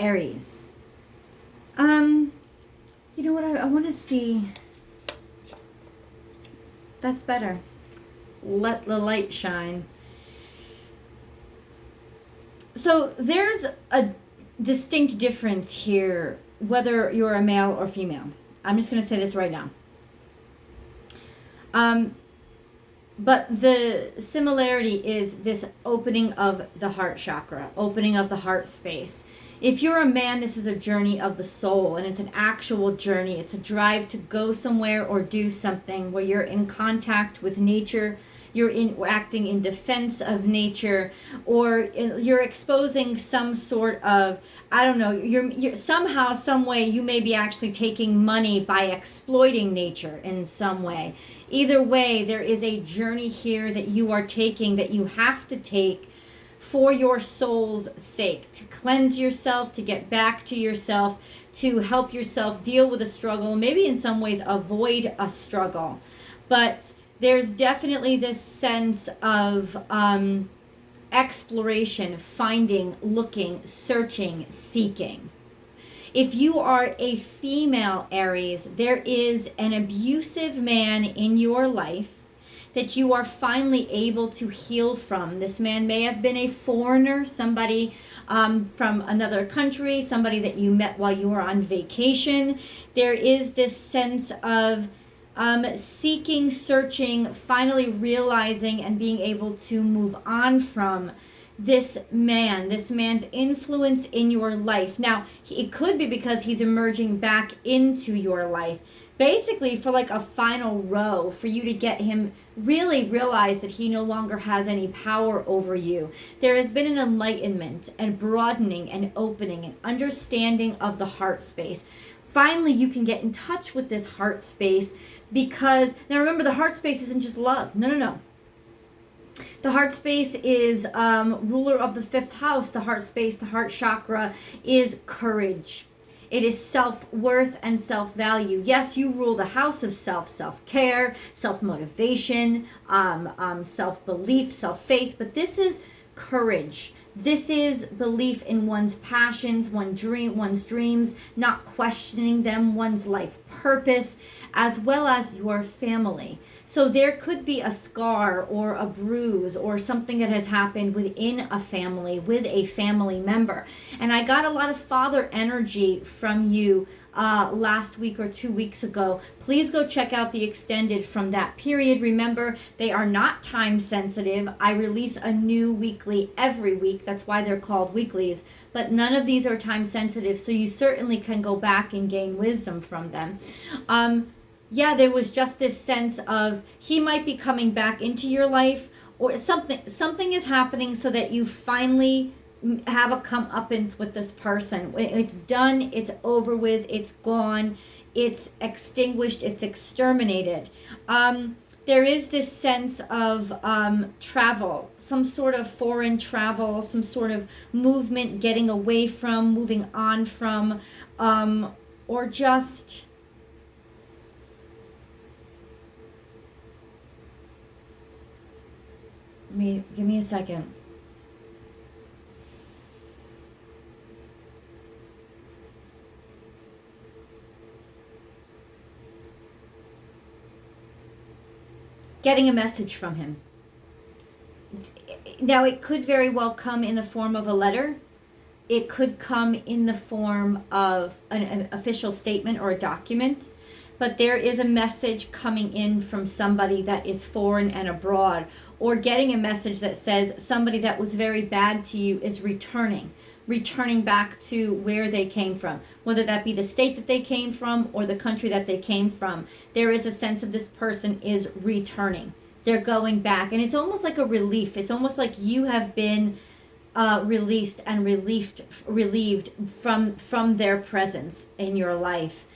Aries. You know what? I want to see. That's better. Let the light shine. So there's a distinct difference here, whether you're a male or female. I'm just going to say this right now. But the similarity is this opening of the heart chakra, opening of the heart space. If you're a man, this is a journey of the soul, and it's an actual journey. It's a drive to go somewhere or do something where you're in contact with nature, you're acting in defense of nature, or you're exposing some sort of, I don't know, you're somehow, some way, you may be actually taking money by exploiting nature in some way. Either way, there is a journey here that you are taking, that you have to take for your soul's sake, to cleanse yourself, to get back to yourself, to help yourself deal with a struggle, maybe in some ways avoid a struggle. But there's definitely this sense of exploration, finding, looking, searching, seeking. If you are a female Aries, there is an abusive man in your life that you are finally able to heal from. This man may have been a foreigner, somebody from another country, somebody that you met while you were on vacation. There is this sense of seeking, searching, finally realizing and being able to move on from this man's influence in your life. Now, it could be because he's emerging back into your life, basically for like a final row, for you to get him really realize that he no longer has any power over you. There has been an enlightenment and broadening and opening and understanding of the heart space. Finally, you can get in touch with this heart space, because now remember, the heart space isn't just love. No. The heart space is ruler of the fifth house. The heart space, the heart chakra, is courage. It is self-worth and self-value. Yes, you rule the house of self-care, self-motivation, self-belief, self-faith, but this is courage. This is belief in one's passions, one's dreams, not questioning them, one's life purpose, as well as your family. So there could be a scar or a bruise or something that has happened within a family, with a family member. And I got a lot of father energy from you last week or 2 weeks ago. Please go check out the extended from that period. Remember, they are not time sensitive. I release a new weekly every week. That's why they're called weeklies. But none of these are time sensitive, so you certainly can go back and gain wisdom from them. There was just this sense of he might be coming back into your life, or something is happening so that you finally have a comeuppance with this person. It's done, it's over with, it's gone, it's extinguished, it's exterminated. There is this sense of travel, some sort of foreign travel, some sort of movement, getting away from, moving on from, or just give me a second. Getting a message from him. Now, it could very well come in the form of a letter. It could come in the form of an official statement or a document. But there is a message coming in from somebody that is foreign and abroad, or getting a message that says somebody that was very bad to you is returning back to where they came from, whether that be the state that they came from or the country that they came from. There is a sense of this person is returning. They're going back, and it's almost like a relief. It's almost like you have been released and relieved from their presence in your life.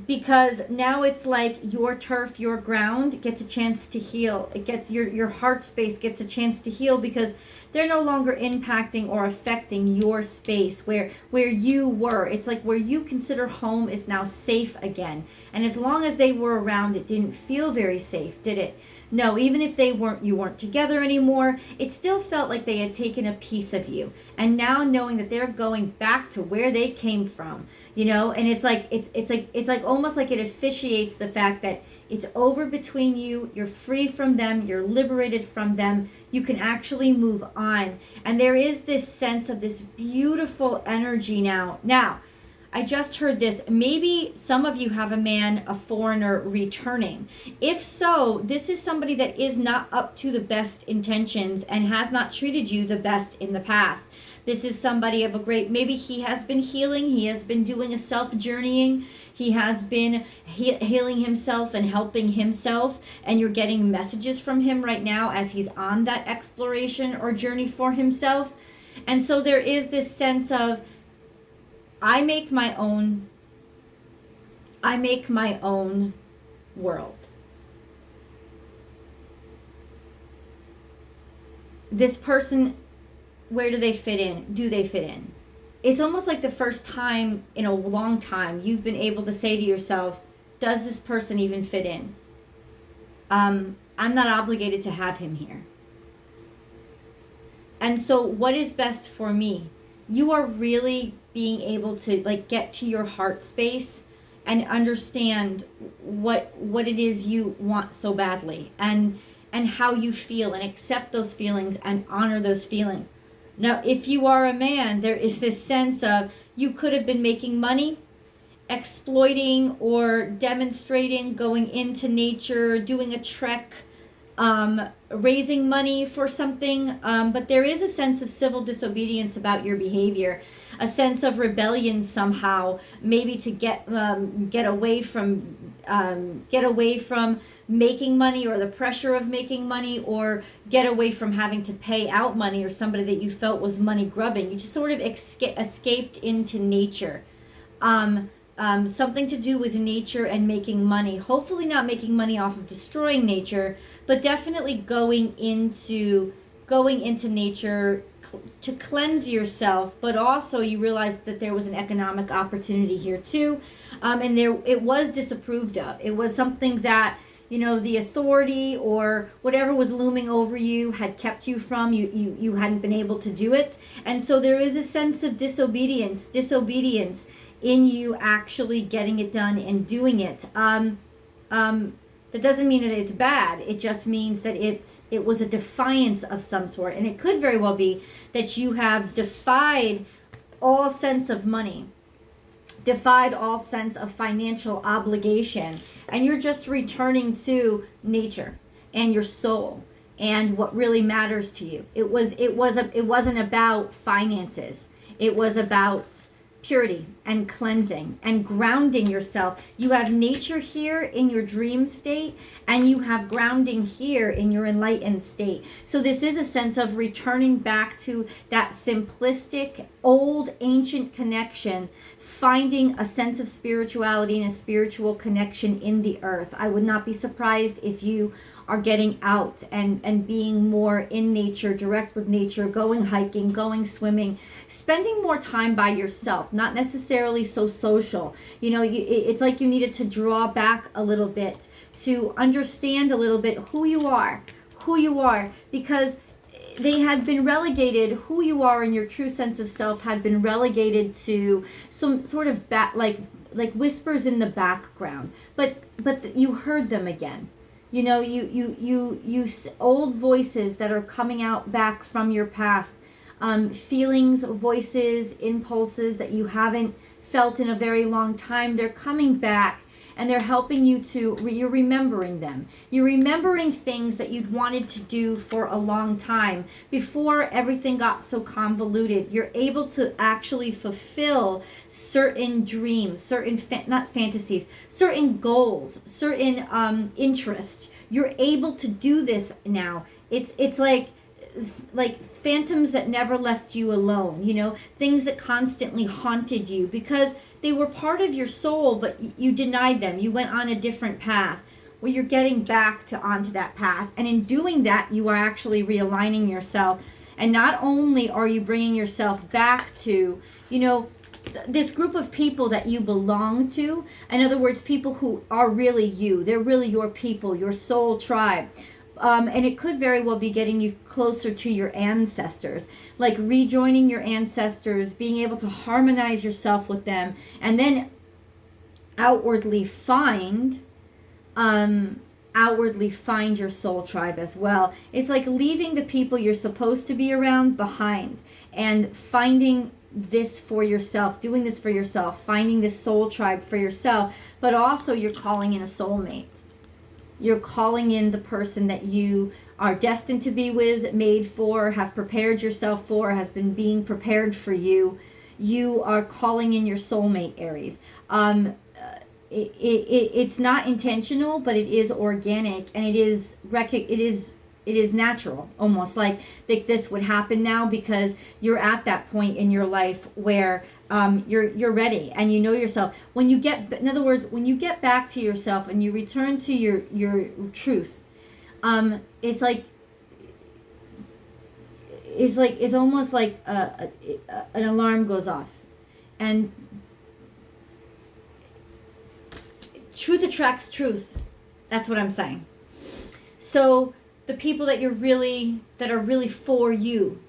because now it's like your turf, your ground gets a chance to heal. It gets your heart space gets a chance to heal, because they're no longer impacting or affecting your space where you were. It's like where you consider home is now safe again. And as long as they were around, it didn't feel very safe, did it? No, even if you weren't together anymore, it still felt like they had taken a piece of you. And now knowing that they're going back to where they came from, and it's like almost like it officiates the fact that it's over between you. You're free from them. You're liberated from them. You can actually move on. And there is this sense of this beautiful energy now. Now, I just heard this. Maybe some of you have a man, a foreigner, returning. If so, this is somebody that is not up to the best intentions and has not treated you the best in the past. This is somebody of a great, maybe he has been healing. He has been doing a self-journeying. He has been healing himself and helping himself. And you're getting messages from him right now as he's on that exploration or journey for himself. And so there is this sense of, I make my own world. This person, where do they fit in? Do they fit in? It's almost like the first time in a long time you've been able to say to yourself, does this person even fit in? I'm not obligated to have him here. And so what is best for me? You are really being able to get to your heart space and understand what it is you want so badly, and how you feel, and accept those feelings and honor those feelings. Now, if you are a man, there is this sense of you could have been making money, exploiting or demonstrating, going into nature, doing a trek, raising money for something, but there is a sense of civil disobedience about your behavior, a sense of rebellion somehow, maybe to get away from making money, or the pressure of making money, or get away from having to pay out money, or somebody that you felt was money grubbing. You just sort of escaped into nature. Something to do with nature and making money. Hopefully not making money off of destroying nature, but definitely going into nature to cleanse yourself. But also you realize that there was an economic opportunity here too, and it was disapproved of. It was something that the authority or whatever was looming over you had kept you from. You hadn't been able to do it, and so there is a sense of disobedience in you actually getting it done and doing it. That doesn't mean that it's bad. It just means that it was a defiance of some sort. And it could very well be that you have defied all sense of money, defied all sense of financial obligation, and you're just returning to nature and your soul and what really matters to you. It wasn't about finances. It was about purity and cleansing and grounding yourself. You have nature here in your dream state, and you have grounding here in your enlightened state. So this is a sense of returning back to that simplistic, old, ancient connection, finding a sense of spirituality and a spiritual connection in the earth. I would not be surprised if you are getting out and being more in nature, direct with nature, going hiking, going swimming, spending more time by yourself, not necessarily so social. It's like you needed to draw back a little bit to understand a little bit who you are, because they had been relegated. Who you are and your true sense of self had been relegated to some sort of like whispers in the background, but you heard them again. You old voices that are coming out back from your past, feelings, voices, impulses that you haven't felt in a very long time. They're coming back, and they're helping you you're remembering them. You're remembering things that you'd wanted to do for a long time before everything got so convoluted. You're able to actually fulfill certain dreams, certain not fantasies, certain goals, certain interests. You're able to do this now. It's like like phantoms that never left you alone, you know, things that constantly haunted you because they were part of your soul, but you denied them. You went on a different path. Well, you're getting back to onto that path. And in doing that, you are actually realigning yourself. And not only are you bringing yourself back to, you know, this group of people that you belong to. In other words, people who are really you. They're really your people, your soul tribe. And it could very well be getting you closer to your ancestors, like rejoining your ancestors, being able to harmonize yourself with them, and then outwardly find your soul tribe as well. It's like leaving the people you're supposed to be around behind and finding this for yourself, doing this for yourself, finding this soul tribe for yourself, but also you're calling in a soulmate. You're calling in the person that you are destined to be with, made for, have prepared yourself for, has been being prepared for you. You are calling in your soulmate, Aries. It's not intentional, but it is organic, and it is natural, almost like this would happen now because you're at that point in your life where you're ready and you know yourself. When you get, in other words, when you get back to yourself and you return to your truth, it's almost like an alarm goes off, and truth attracts truth. That's what I'm saying. So the people that are really for you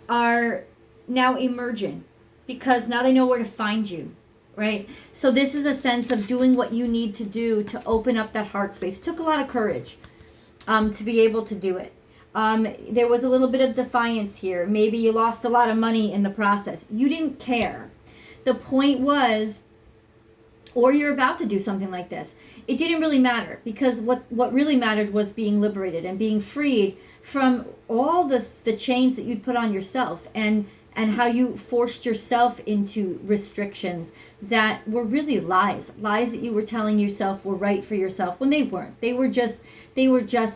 are now emerging because now they know where to find you, right? So this is a sense of doing what you need to do to open up that heart space. It took a lot of courage to be able to do it. There was a little bit of defiance here. Maybe you lost a lot of money in the process. You didn't care. The point was, or you're about to do something like this. It didn't really matter because what really mattered was being liberated and being freed from all the chains that you'd put on yourself and how you forced yourself into restrictions that were really lies that you were telling yourself were right for yourself when they weren't. They were just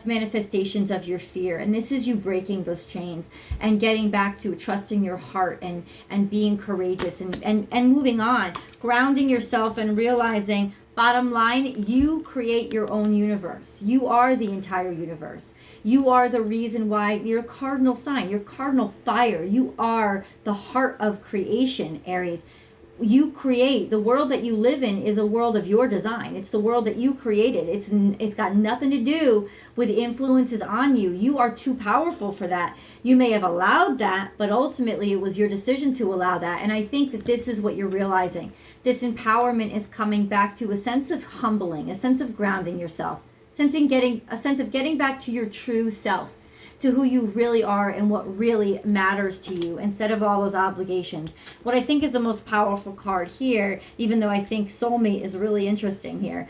manifestations of your fear. And this is you breaking those chains and getting back to trusting your heart and being courageous and moving on, grounding yourself and realizing, bottom line, you create your own universe. You are the entire universe. You are the reason why you're a cardinal sign, you're cardinal fire. You are the heart of creation, Aries. You create. The world that you live in is a world of your design. It's the world that you created. It's got nothing to do with influences on you. You are too powerful for that. You may have allowed that, but ultimately it was your decision to allow that. And I think that this is what you're realizing. This empowerment is coming back to a sense of humbling, a sense of grounding yourself, a sense of getting back to your true self, to who you really are and what really matters to you instead of all those obligations. What I think is the most powerful card here, even though I think soulmate is really interesting here,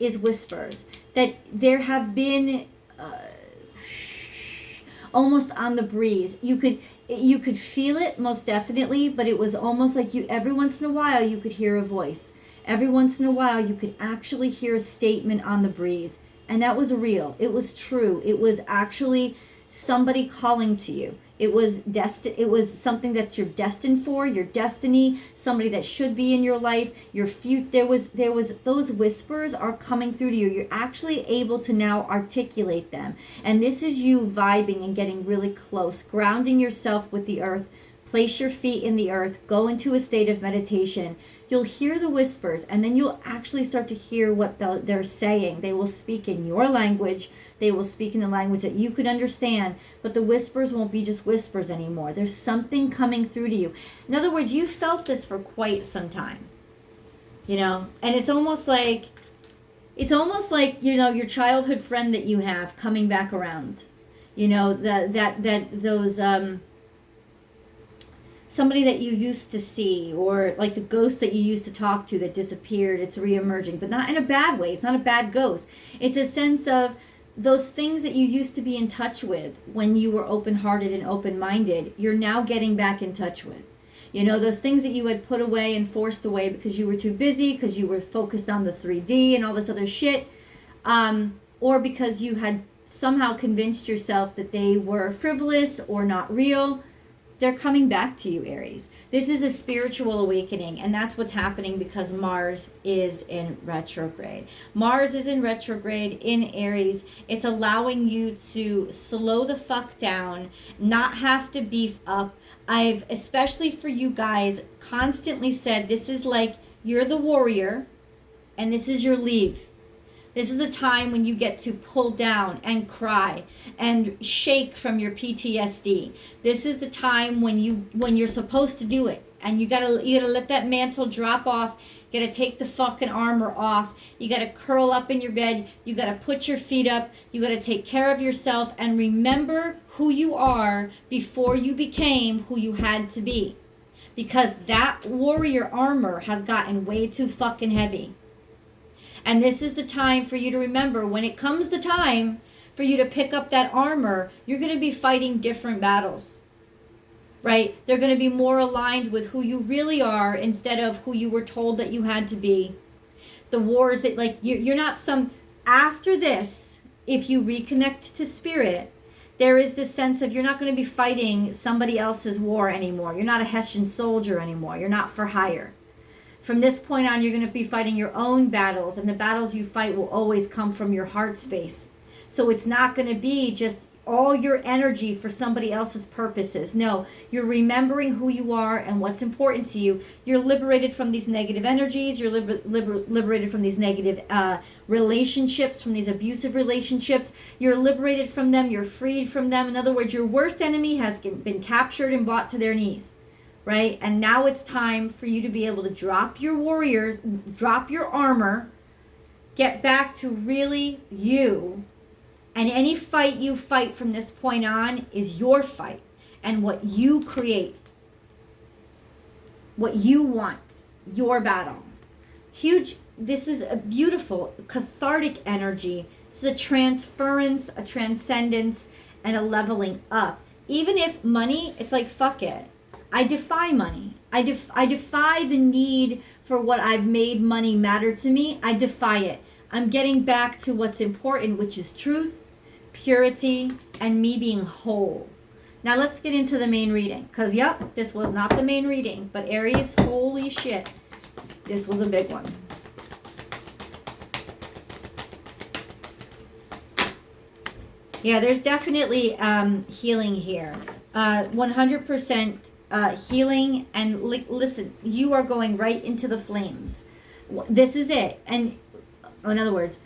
is whispers. That there have been almost on the breeze. You could feel it most definitely, but it was almost like every once in a while you could hear a voice. Every once in a while you could actually hear a statement on the breeze. And that was real. It was true. It was actually somebody calling to you. It was something that you're destined for, your destiny, somebody that should be in your life, your future. There was those whispers are coming through to you. You're actually able to now articulate them. And this is you vibing and getting really close, grounding yourself with the earth. Place your feet in the earth, go into a state of meditation. You'll hear the whispers, and then you'll actually start to hear what they're saying. They will speak in your language. They will speak in the language that you could understand, but the whispers won't be just whispers anymore. There's something coming through to you. In other words, you felt this for quite some time, you know, and it's almost like, you know, your childhood friend that you have coming back around, you know, those somebody that you used to see, or like the ghost that you used to talk to that disappeared. It's reemerging, but not in a bad way. It's not a bad ghost. It's a sense of those things that you used to be in touch with when you were open-hearted and open-minded, you're now getting back in touch with. You know, those things that you had put away and forced away because you were too busy, because you were focused on the 3D and all this other shit, or because you had somehow convinced yourself that they were frivolous or not real, they're coming back to you, Aries. This is a spiritual awakening, and that's what's happening because Mars is in retrograde. Mars is in retrograde in Aries. It's allowing you to slow the fuck down, not have to beef up. I've, especially for you guys, constantly said this is like you're the warrior and this is your leave. This is a time when you get to pull down and cry and shake from your PTSD. This is the time when you're supposed to do it, and you gotta let that mantle drop off. You gotta take the fucking armor off. You gotta curl up in your bed. You gotta put your feet up. You gotta take care of yourself and remember who you are before you became who you had to be, because that warrior armor has gotten way too fucking heavy. And this is the time for you to remember, when it comes the time for you to pick up that armor, you're going to be fighting different battles, right? They're going to be more aligned with who you really are instead of who you were told that you had to be. The wars that, like, you're not some, after this, if you reconnect to spirit, there is this sense of you're not going to be fighting somebody else's war anymore. You're not a Hessian soldier anymore. You're not for hire. From this point on, you're going to be fighting your own battles, and the battles you fight will always come from your heart space. So it's not going to be just all your energy for somebody else's purposes. No, you're remembering who you are and what's important to you. You're liberated from these negative energies. You're liberated from these negative relationships, from these abusive relationships. You're liberated from them. You're freed from them. In other words, your worst enemy has been captured and brought to their knees. Right? And now it's time for you to be able to drop your warriors, drop your armor, get back to really you. And any fight you fight from this point on is your fight and what you create, what you want, your battle. Huge. This is a beautiful cathartic energy. This is a transference, a transcendence, and a leveling up. Even if money, it's like, fuck it. I defy money. I defy the need for what I've made money matter to me. I defy it. I'm getting back to what's important, which is truth, purity, and me being whole. Now let's get into the main reading. Because, yep, this was not the main reading. But Aries, holy shit. This was a big one. Yeah, there's definitely healing here. 100% healing, and listen, you are going right into the flames. This is it. And in other words,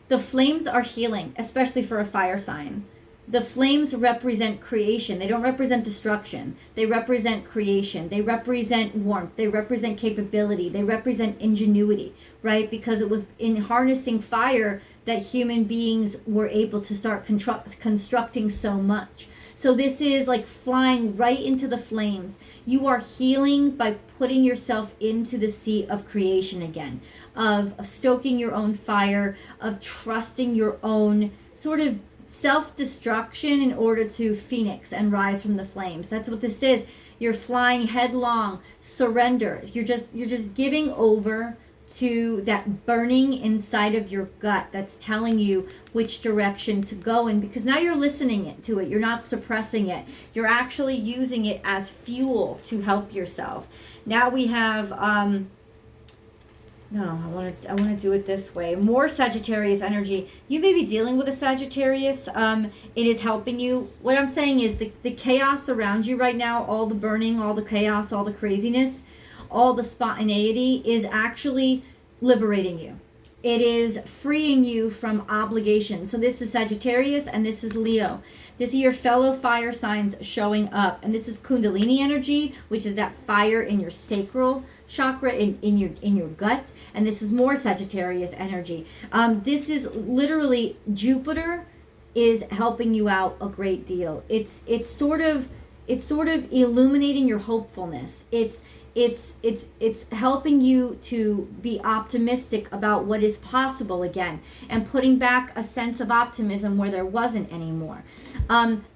the flames are healing, especially for a fire sign. The flames represent creation. They don't represent destruction. They represent creation. They represent warmth. They represent capability. They represent ingenuity, right? Because it was in harnessing fire that human beings were able to start constructing so much. So this is like flying right into the flames. You are healing by putting yourself into the seat of creation again, of stoking your own fire, of trusting your own sort of self-destruction in order to phoenix and rise from the flames. That's what this is. You're flying headlong, surrender. You're just giving over to that burning inside of your gut that's telling you which direction to go in, because now you're listening to it. You're not suppressing it. You're actually using it as fuel to help yourself. Now we have no, I want to do it this way. More Sagittarius energy. You may be dealing with a Sagittarius. It is helping you. What I'm saying is the chaos around you right now, all the burning, all the chaos, all the craziness, all the spontaneity is actually liberating you. It is freeing you from obligation. So this is Sagittarius and this is Leo. This is your fellow fire signs showing up. And this is Kundalini energy, which is that fire in your sacral chakra, in your gut. And this is more Sagittarius energy. This is literally Jupiter is helping you out a great deal. It's sort of illuminating your hopefulness. It's helping you to be optimistic about what is possible again, and putting back a sense of optimism where there wasn't anymore.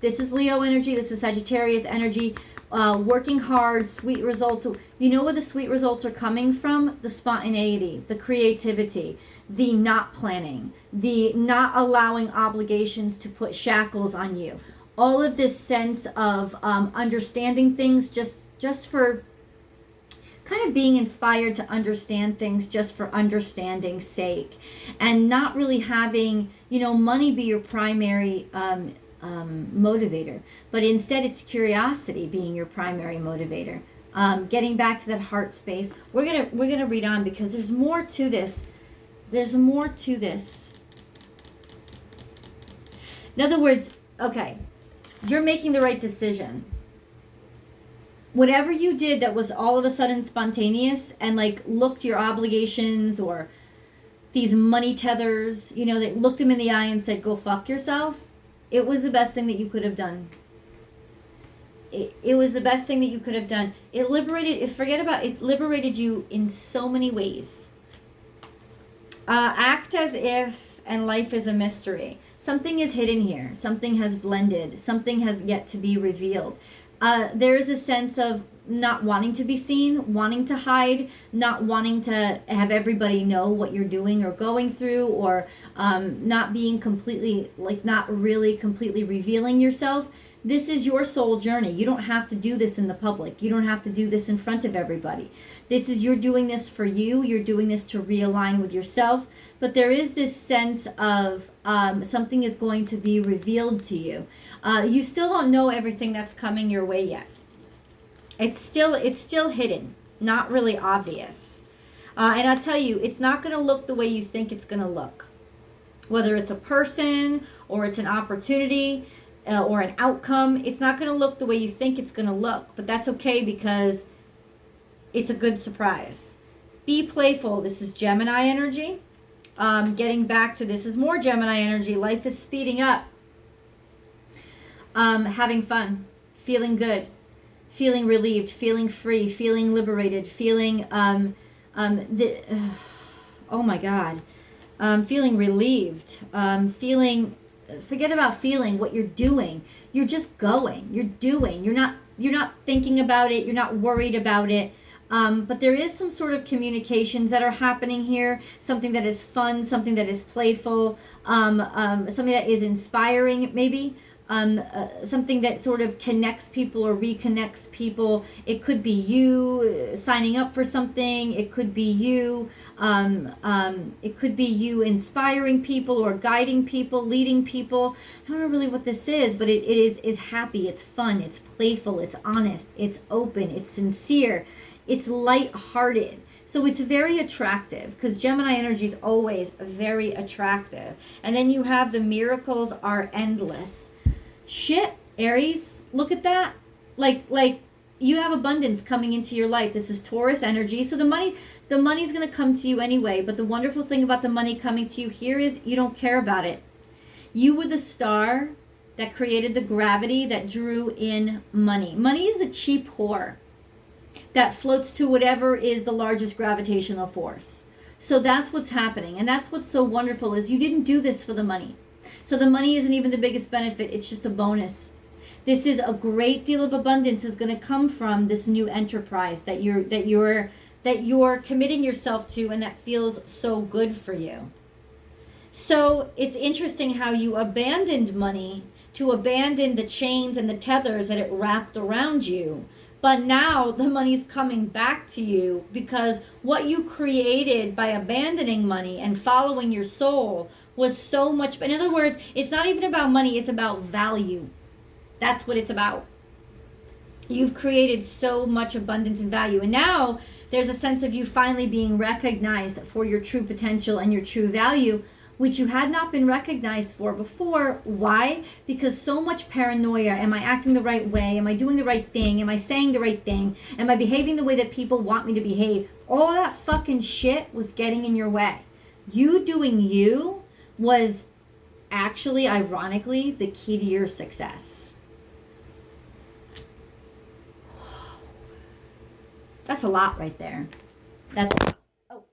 This is Leo energy. This is Sagittarius energy. working hard, sweet results. You know where the sweet results are coming from? The spontaneity, the creativity, the not planning, the not allowing obligations to put shackles on you. All of this sense of understanding things just for kind of being inspired to understand things just for understanding's sake, and not really having, you know, money be your primary motivator, but instead it's curiosity being your primary motivator. Getting back to that heart space. We're gonna read on because there's more to this. There's more to this. In other words, okay, you're making the right decision. Whatever you did that was all of a sudden spontaneous and like looked your obligations or these money tethers, you know, that looked them in the eye and said, go fuck yourself. It was the best thing that you could have done. It was the best thing that you could have done. It liberated you in so many ways. Act as if, and life is a mystery. Something is hidden here. Something has blended. Something has yet to be revealed. There is a sense of not wanting to be seen, wanting to hide, not wanting to have everybody know what you're doing or going through, or not being completely, like not really completely revealing yourself. This is your soul journey. You don't have to do this in the public. You don't have to do this in front of everybody. This is, you're doing this for you. You're doing this to realign with yourself. But there is this sense of something is going to be revealed to you. You still don't know everything that's coming your way yet. It's still hidden, not really obvious. And I'll tell you, it's not going to look the way you think it's going to look. Whether it's a person or it's an opportunity, or an outcome, it's not going to look the way you think it's going to look, but that's okay because it's a good surprise. Be playful. This is Gemini energy. Getting back to this is more Gemini energy. Life is speeding up. Having fun, feeling good, feeling relieved, feeling free, feeling liberated, feeling oh my God, feeling relieved, feeling. Forget about feeling what you're doing. You're just going. You're doing. You're not thinking about it. You're not worried about it. But there is some sort of communications that are happening here. Something that is fun. Something that is playful. Something that is inspiring, maybe. Something that sort of connects people or reconnects people. It could be you signing up for something. It could be you. It could be you inspiring people or guiding people, leading people. I don't know really what this is, but it is happy. It's fun. It's playful. It's honest. It's open. It's sincere. It's light-hearted. So it's very attractive because Gemini energy is always very attractive. And then you have the miracles are endless. Shit, Aries, look at that. Like you have abundance coming into your life. This is Taurus energy. So the money's going to come to you anyway. But the wonderful thing about the money coming to you here is you don't care about it. You were the star that created the gravity that drew in money. Money is a cheap whore that floats to whatever is the largest gravitational force. So that's what's happening. And that's what's so wonderful is you didn't do this for the money. So the money isn't even the biggest benefit. It's just a bonus. This is a great deal of abundance is going to come from this new enterprise that you're committing yourself to, and that feels so good for you. So it's interesting how you abandoned money to abandon the chains and the tethers that it wrapped around you. But now the money's coming back to you because what you created by abandoning money and following your soul was so much. In other words, it's not even about money, it's about value. That's what it's about. You've created so much abundance and value. And now there's a sense of you finally being recognized for your true potential and your true value, which you had not been recognized for before. Why? Because so much paranoia. Am I acting the right way? Am I doing the right thing? Am I saying the right thing? Am I behaving the way that people want me to behave? All that fucking shit was getting in your way. You doing you was actually, ironically, the key to your success. That's a lot right there. That's a lot. Oh.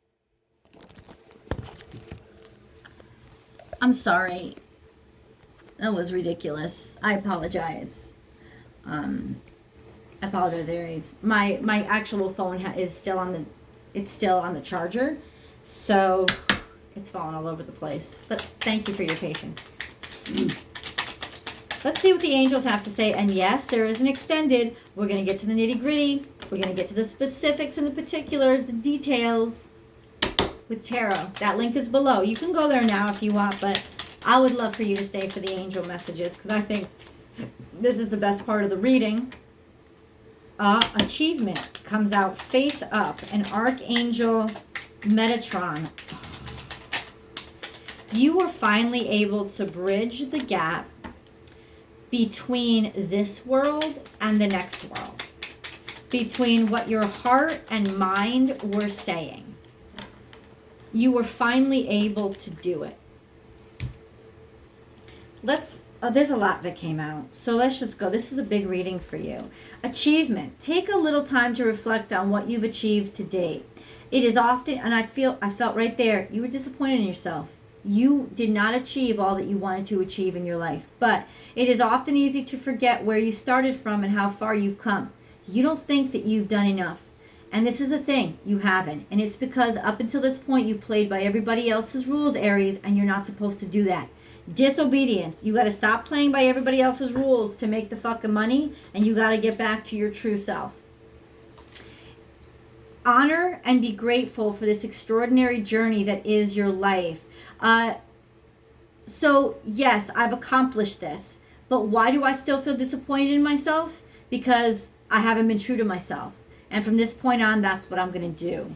I'm sorry. That was ridiculous. I apologize. I apologize, Aries. My actual phone is still on the charger, so it's falling all over the place. But thank you for your patience. Let's see what the angels have to say. And yes, there is an extended. We're going to get to the nitty gritty. We're going to get to the specifics and the particulars, the details with tarot. That link is below. You can go there now if you want, but I would love for you to stay for the angel messages because I think this is the best part of the reading. Achievement comes out face up. An Archangel Metatron. You were finally able to bridge the gap between this world and the next world. Between what your heart and mind were saying. You were finally able to do it. There's a lot that came out. So let's just go. This is a big reading for you. Achievement. Take a little time to reflect on what you've achieved to date. It is often, and I felt right there, you were disappointed in yourself. You did not achieve all that you wanted to achieve in your life. But it is often easy to forget where you started from and how far you've come. You don't think that you've done enough. And this is the thing, you haven't. And it's because up until this point, you played by everybody else's rules, Aries, and you're not supposed to do that. Disobedience. You got to stop playing by everybody else's rules to make the fucking money, and you got to get back to your true self. Honor and be grateful for this extraordinary journey that is your life. So, yes, I've accomplished this. But why do I still feel disappointed in myself? Because I haven't been true to myself. And from this point on, that's what I'm going to do.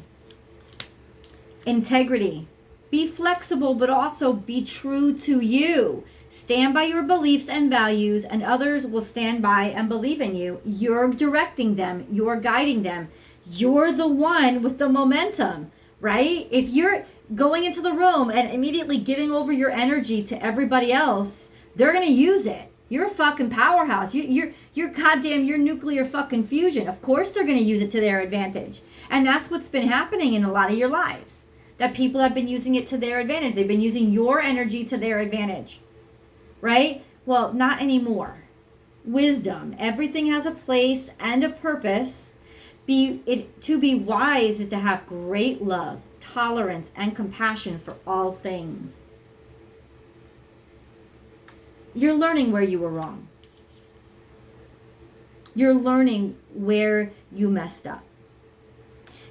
Integrity. Be flexible, but also be true to you. Stand by your beliefs and values, and others will stand by and believe in you. You're directing them. You're guiding them. You're the one with the momentum, right? If you're going into the room and immediately giving over your energy to everybody else, they're going to use it. You're a fucking powerhouse. You're nuclear fucking fusion. Of course they're going to use it to their advantage. And that's what's been happening in a lot of your lives. That people have been using it to their advantage. They've been using your energy to their advantage. Right? Well, not anymore. Wisdom. Everything has a place and a purpose. To be wise is to have great love, tolerance, and compassion for all things. You're learning where you were wrong. You're learning where you messed up.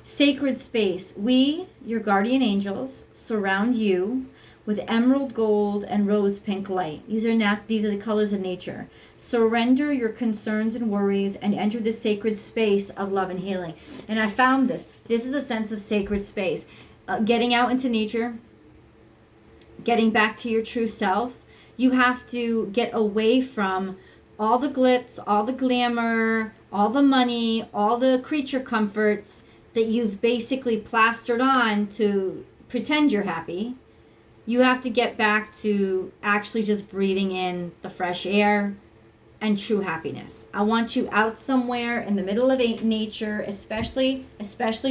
Sacred space. We, your guardian angels, surround you with emerald gold and rose pink light. These are the colors of nature. Surrender your concerns and worries and enter the sacred space of love and healing. And I found this. This is a sense of sacred space. Getting out into nature, getting back to your true self. You have to get away from all the glitz, all the glamour, all the money, all the creature comforts that you've basically plastered on to pretend you're happy. You have to get back to actually just breathing in the fresh air and true happiness. I want you out somewhere in the middle of nature, especially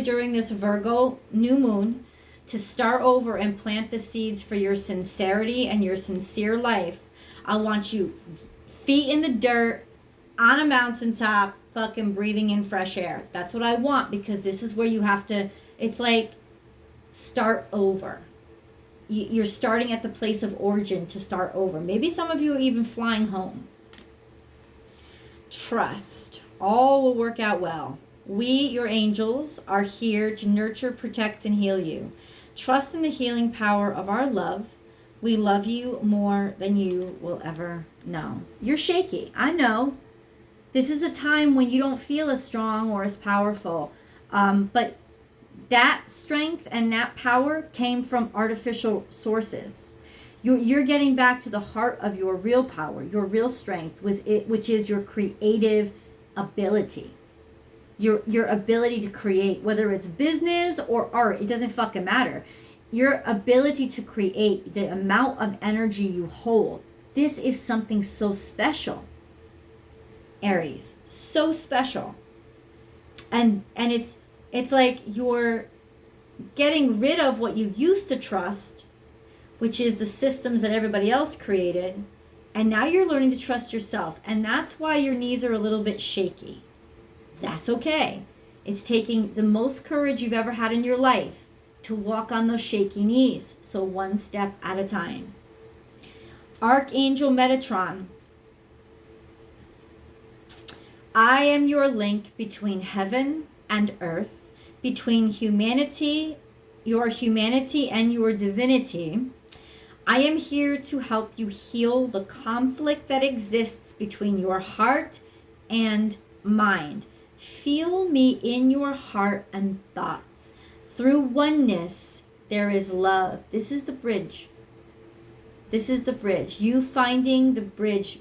during this Virgo new moon, to start over and plant the seeds for your sincerity and your sincere life. I want you feet in the dirt, on a mountaintop, fucking breathing in fresh air. That's what I want, because this is where you have to, it's like start over. You're starting at the place of origin to start over. Maybe some of you are even flying home. Trust. All will work out well. We, your angels, are here to nurture, protect, and heal you. Trust in the healing power of our love. We love you more than you will ever know. You're shaky. I know. This is a time when you don't feel as strong or as powerful. But that strength and that power came from artificial sources. You're getting back to the heart of your real power, your real strength, which is your creative ability. Your ability to create, whether it's business or art, it doesn't fucking matter. Your ability to create, the amount of energy you hold. This is something so special, Aries, so special. And it's like you're getting rid of what you used to trust, which is the systems that everybody else created, and now you're learning to trust yourself. And that's why your knees are a little bit shaky. That's okay. It's taking the most courage you've ever had in your life to walk on those shaky knees. So one step at a time. Archangel Metatron. I am your link between heaven and earth, between humanity, your humanity and your divinity. I am here to help you heal the conflict that exists between your heart and mind. Feel me in your heart and thoughts. Through oneness, there is love. This is the bridge. This is the bridge. You finding the bridge,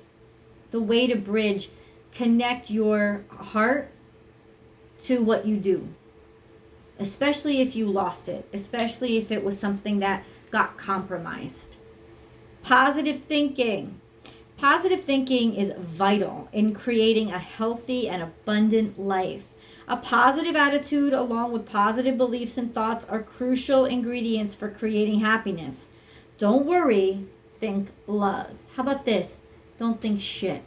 the way to bridge, connect your heart to what you do. Especially if you lost it. Especially if it was something that got compromised. Positive thinking. Positive thinking is vital in creating a healthy and abundant life. A positive attitude along with positive beliefs and thoughts are crucial ingredients for creating happiness. Don't worry, think love. How about this? Don't think shit.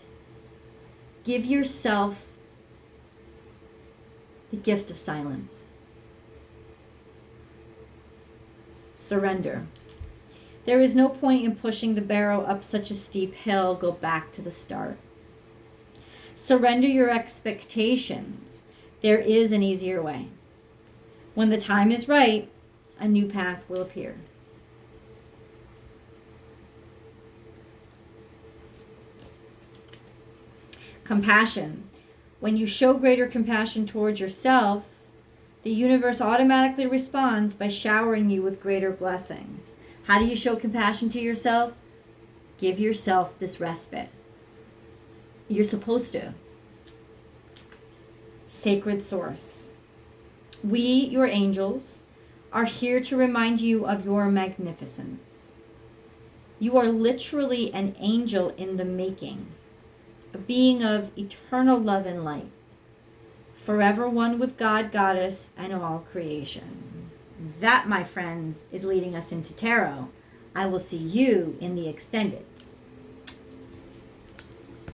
Give yourself the gift of silence. Surrender. There is no point in pushing the barrel up such a steep hill. Go back to the start. Surrender your expectations. There is an easier way. When the time is right, a new path will appear. Compassion. When you show greater compassion towards yourself, the universe automatically responds by showering you with greater blessings. How do you show compassion to yourself? Give yourself this respite. You're supposed to. Sacred source. We, your angels, are here to remind you of your magnificence. You are literally an angel in the making, a being of eternal love and light, forever one with God, Goddess, and all creation. That, my friends, is leading us into tarot. I will see you in the extended.